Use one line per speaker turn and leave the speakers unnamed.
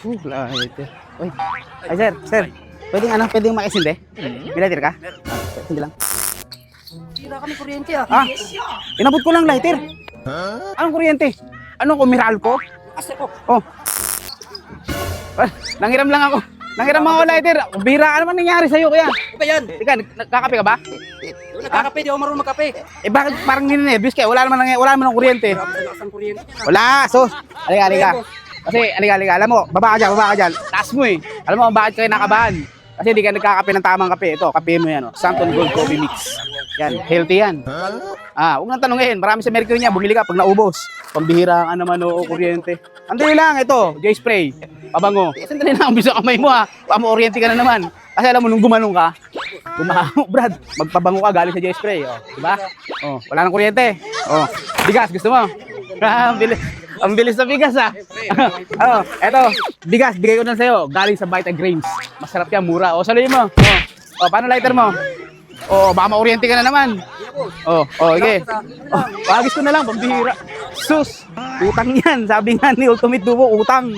Lighter. Uy. Ay, sir. Pwedeng makisindi? May lighter ka? Hindi lang.
Tira kami kuryente ah.
Ah, inabot ko lang lighter. Anong kuryente? Anong kumiral ko?
Asa ko.
Oh. Nanghiram lang ako. Nanghiram ako lighter. Bira, ano man nangyari sa'yo kaya?
Ano ba yan?
Ika, nagkakape ka ba?
Nagkakape, di ako marunong magkape.
Eh bakit parang ninenervyos ka? Wala naman ng kuryente.
Grabe sa lakas ng kuryente.
Wala, sus. Halika. Kasi, halika. Alam mo, baba ka dyan. Taas mo eh. Alam mo, bakit kayo nakabahan? Kasi di ka nagkakape ng tamang kape. Ito, kape mo yan. Oh. Santon Gold Coffee Mix. Yan, healthy yan. Huwag nang tanongin. Marami sa Mercury niya. Bumili ka pag naubos. Pambihira ka naman o kuryente. Andali lang, ito, J-Spray. Pabango. Sandali lang, bisa kamay mo ha. Pamo-oriente ka na naman. Kasi alam mo, nung gumanong ka, Brad, magpabango ka galing sa J-Spray. Oh, diba? Oh, wala nang kuryente. Oh, bigas, gusto mo? Ang bilis sa bigas ha. Oh, eto, bigas, bigay ko na sa'yo. Galing sa Vita Grains. Masarap yan, mura. O, saluhin mo. O, paano lighter mo? O, baka ma-oriente ka na naman. O, okay. O, pagis ko na lang, pambihira. Sus, utang yan. Sabi nga ni Ultimate Duo, utang.